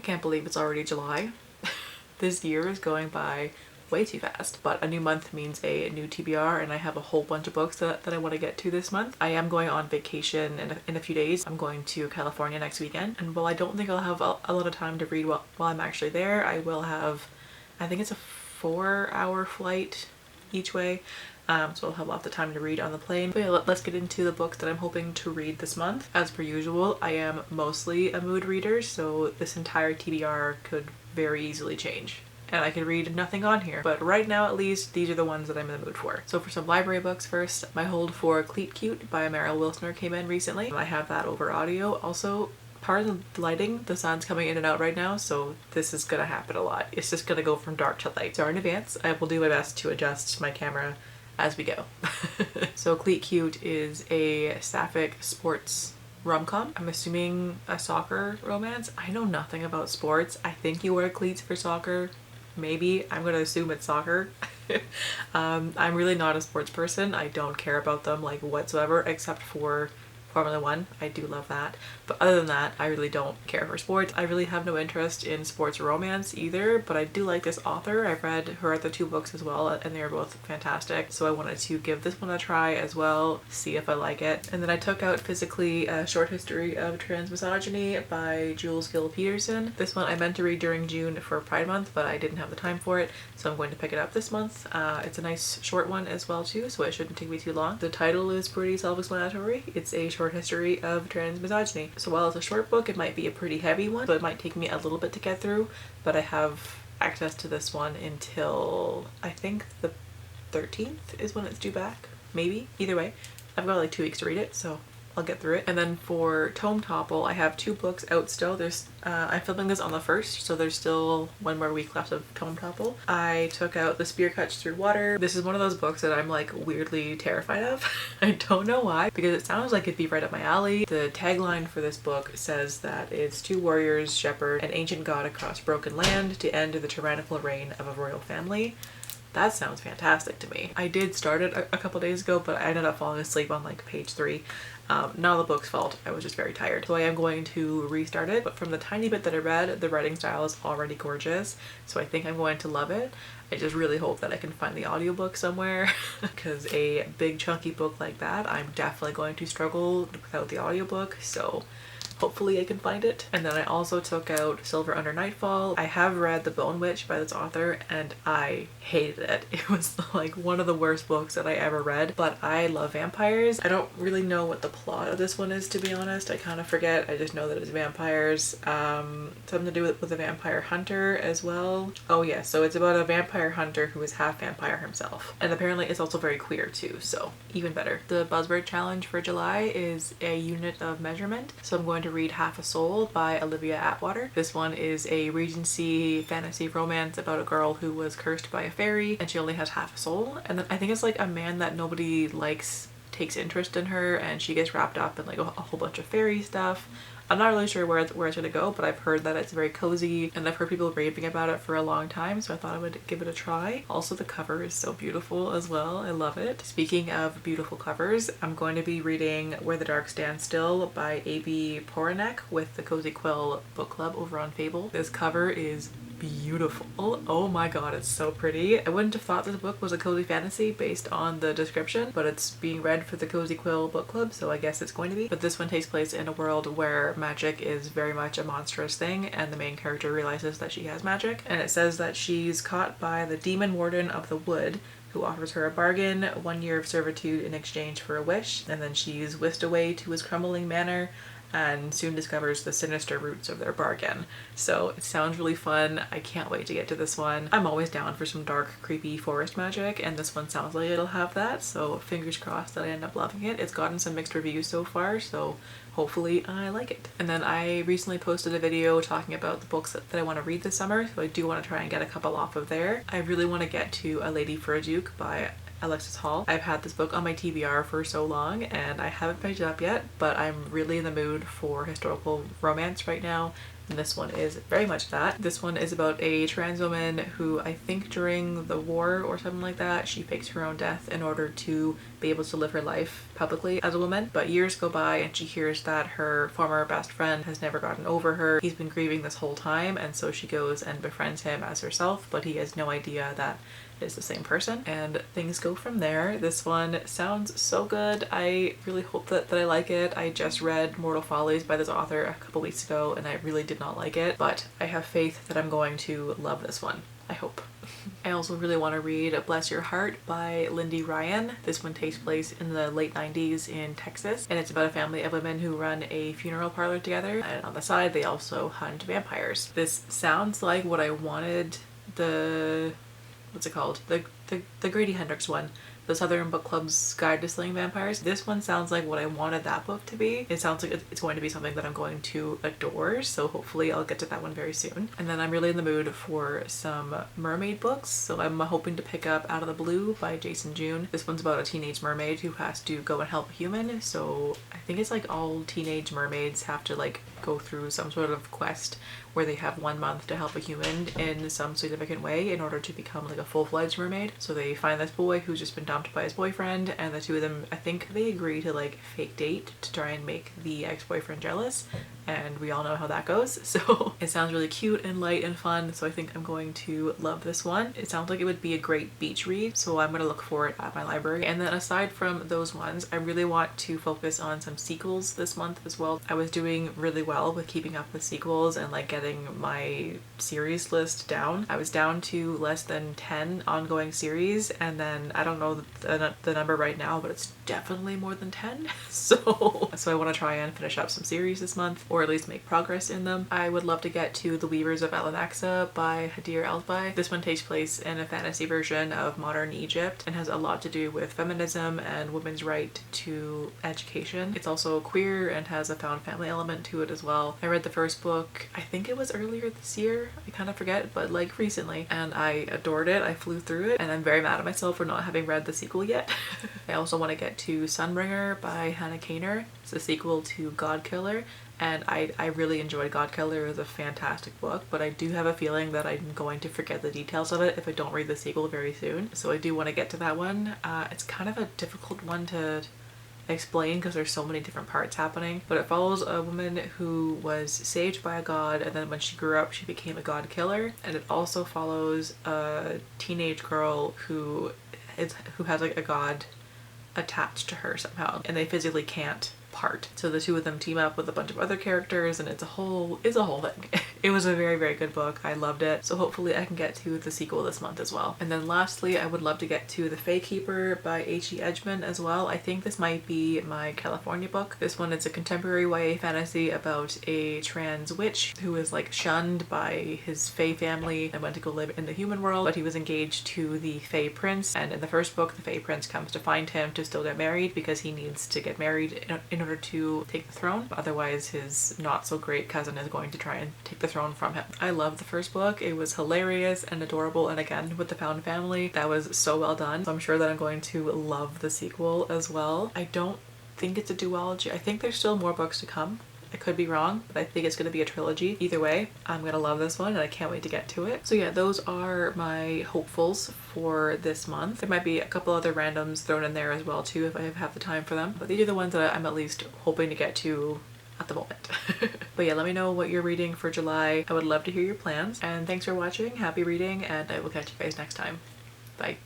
can't believe it's already July. This year is going by way too fast, but a new month means a new TBR, and I have a whole bunch of books that I want to get to this month. I am going on vacation in a few days. I'm going to California next weekend, and while I don't think I'll have a lot of time to read while I'm actually there, I will have, I think it's a 4-hour flight each way, so I'll have lots of time to read on the plane. But yeah, let's get into the books that I'm hoping to read this month. As per usual, I am mostly a mood reader, so this entire TBR could very easily change. And I could read nothing on here, but right now at least these are the ones that I'm in the mood for. So for some library books first, my hold for Cleat by Meryl Wilsner came in recently. I have that over audio. Also, pardon the lighting, the sun's coming in and out right now, so this is gonna happen a lot. It's just gonna go from dark to light. Sorry in advance. I will do my best to adjust my camera as we go. So Cleat is a sapphic sports rom-com. I'm assuming a soccer romance. I know nothing about sports. I think you wear cleats for soccer. Maybe. I'm gonna assume it's soccer. I'm really not a sports person. I don't care about them like whatsoever, except for Formula 1. I do love that. But other than that, I really don't care for sports. I really have no interest in sports romance either, but I do like this author. I've read her other 2 books as well, and they are both fantastic. So I wanted to give this one a try as well, see if I like it. And then I took out physically A Short History of Misogyny by Jules Gill-Peterson. This one I meant to read during June for Pride Month, but I didn't have the time for it, so I'm going to pick it up this month. It's a nice short one as well too, so it shouldn't take me too long. The title is pretty self-explanatory. It's a short history of misogyny. So while it's a short book, it might be a pretty heavy one, so it might take me a little bit to get through, but I have access to this one until I think the 13th is when it's due back. Maybe. Either way, I've got like 2 weeks to read it, so I'll get through it. And then for Tome Topple, I have 2 books out still. I'm filming this on the 1st, so there's still 1 more week left of Tome Topple. I took out The Spear Cuts Through Water. This is one of those books that I'm like weirdly terrified of. I don't know why, because it sounds like it'd be right up my alley. The tagline for this book says that it's 2 warriors shepherd an ancient god across broken land to end the tyrannical reign of a royal family. That sounds fantastic to me. I did start it a couple days ago, but I ended up falling asleep on like page 3. Not the book's fault, I was just very tired. So I am going to restart it, but from the tiny bit that I read, the writing style is already gorgeous, so I think I'm going to love it. I just really hope that I can find the audiobook somewhere, because a big chunky book like that, I'm definitely going to struggle without the audiobook, so hopefully I can find it. And then I also took out Silver Under Nightfall. I have read The Bone Witch by this author and I hated it. It was like one of the worst books that I ever read, but I love vampires. I don't really know what the plot of this one is, to be honest. I kind of forget. I just know that it's vampires. Something to do with a vampire hunter as well. Oh yeah, so it's about a vampire hunter who is half vampire himself. And apparently it's also very queer too, so even better. The Buzzword challenge for July is a unit of measurement. So I'm going to read Half a Soul by Olivia Atwater. This one is a Regency fantasy romance about a girl who was cursed by a fairy and she only has half a soul. And then I think it's like a man that nobody likes takes interest in her and she gets wrapped up in like a whole bunch of fairy stuff. I'm not really sure where it's gonna go, but I've heard that it's very cozy and I've heard people raving about it for a long time, so I thought I would give it a try. Also, the cover is so beautiful as well. I love it. Speaking of beautiful covers, I'm going to be reading Where the Dark Stands Still by A.B. Poranek with the Cozy Quill book club over on Fable. This cover is beautiful. Oh my god, it's so pretty. I wouldn't have thought this book was a cozy fantasy based on the description, but it's being read for the Cozy Quill book club, so I guess it's going to be. But this one takes place in a world where magic is very much a monstrous thing and the main character realizes that she has magic, and it says that she's caught by the demon warden of the wood who offers her a bargain, 1 year of servitude in exchange for a wish, and then she's whisked away to his crumbling manor and soon discovers the sinister roots of their bargain. So it sounds really fun. I can't wait to get to this one. I'm always down for some dark, creepy forest magic, and this one sounds like it'll have that, so fingers crossed that I end up loving it. It's gotten some mixed reviews so far, so hopefully I like it. And then I recently posted a video talking about the books that I want to read this summer, so I do want to try and get a couple off of there. I really want to get to A Lady for a Duke by Alexis. I've had this book on my TBR for so long and I haven't picked it up yet, but I'm really in the mood for historical romance right now And this one is very much that. This one is about a trans woman who, I think during the war or something like that, she fakes her own death in order to be able to live her life publicly as a woman. But years go by and she hears that her former best friend has never gotten over her. He's been grieving this whole time, and so she goes and befriends him as herself, but he has no idea that is the same person, and things go from there. This one sounds so good. I really hope that I like it. I just read Mortal Follies by this author a couple weeks ago and I really did not like it, but I have faith that I'm going to love this one. I hope. I also really want to read Bless Your Heart by Lindy Ryan. This one takes place in the late 90s in Texas, and it's about a family of women who run a funeral parlor together, and on the side they also hunt vampires. This sounds like what I wanted the what's it called? The Grady Hendrix one. The Southern Book Club's Guide to Slaying Vampires. This one sounds like what I wanted that book to be. It sounds like it's going to be something that I'm going to adore, so hopefully I'll get to that one very soon. And then I'm really in the mood for some mermaid books, so I'm hoping to pick up Out of the Blue by Jason June. This one's about a teenage mermaid who has to go and help a human, so I think it's like all teenage mermaids have to like go through some sort of quest where they have 1 month to help a human in some significant way in order to become like a full-fledged mermaid. So they find this boy who's just been dumped by his boyfriend, and the two of them, I think they agree to like fake date to try and make the ex-boyfriend jealous, and we all know how that goes. So it sounds really cute and light and fun, so I think I'm going to love this one. It sounds like it would be a great beach read, so I'm gonna look for it at my library. And then aside from those ones, I really want to focus on some sequels this month as well. I was doing really well with keeping up with sequels and like getting my series list down. I was down to less than 10 ongoing series, and then I don't know the number right now, but it's definitely more than 10. So I want to try and finish up some series this month, or at least make progress in them. I would love to get to The Weavers of Alamaxa by Hadeer Elsbai. This one takes place in a fantasy version of modern Egypt and has a lot to do with feminism and women's right to education. It's also queer and has a found family element to it as well. I read the first book, I think it was earlier this year, I kind of forget, but like recently, and I adored it. I flew through it, and I'm very mad at myself for not having read the sequel yet. I also want to get to Sunbringer by Hannah Kaner. It's a sequel to Godkiller, and I really enjoyed Godkiller. It was a fantastic book, but I do have a feeling that I'm going to forget the details of it if I don't read the sequel very soon. So I do want to get to that one. It's kind of a difficult one to explain because there's so many different parts happening, but it follows a woman who was saved by a god, and then when she grew up she became a god killer. And it also follows a teenage girl who has like a god attached to her somehow, and they physically can't part. So the two of them team up with a bunch of other characters, and it's a whole thing. It was a very, very good book. I loved it. So hopefully I can get to the sequel this month as well. And then lastly, I would love to get to The Fae Keeper by H.E. Edgmon as well. I think this might be my California book. This one is a contemporary YA fantasy about a trans witch who is like shunned by his Fae family and went to go live in the human world, but he was engaged to the Fae prince, and in the first book the Fae prince comes to find him to still get married because he needs to get married in order to take the throne. Otherwise his not so great cousin is going to try and take the throne from him. I loved the first book. It was hilarious and adorable, and again with the found family, that was so well done. So I'm sure that I'm going to love the sequel as well. I don't think it's a duology. I think there's still more books to come. I could be wrong, but I think it's going to be a trilogy. Either way, I'm going to love this one and I can't wait to get to it. So yeah, those are my hopefuls for this month. There might be a couple other randoms thrown in there as well too if I have the time for them, but these are the ones that I'm at least hoping to get to at the moment. But yeah, let me know what you're reading for July. I would love to hear your plans, and thanks for watching. Happy reading, and I will catch you guys next time. Bye.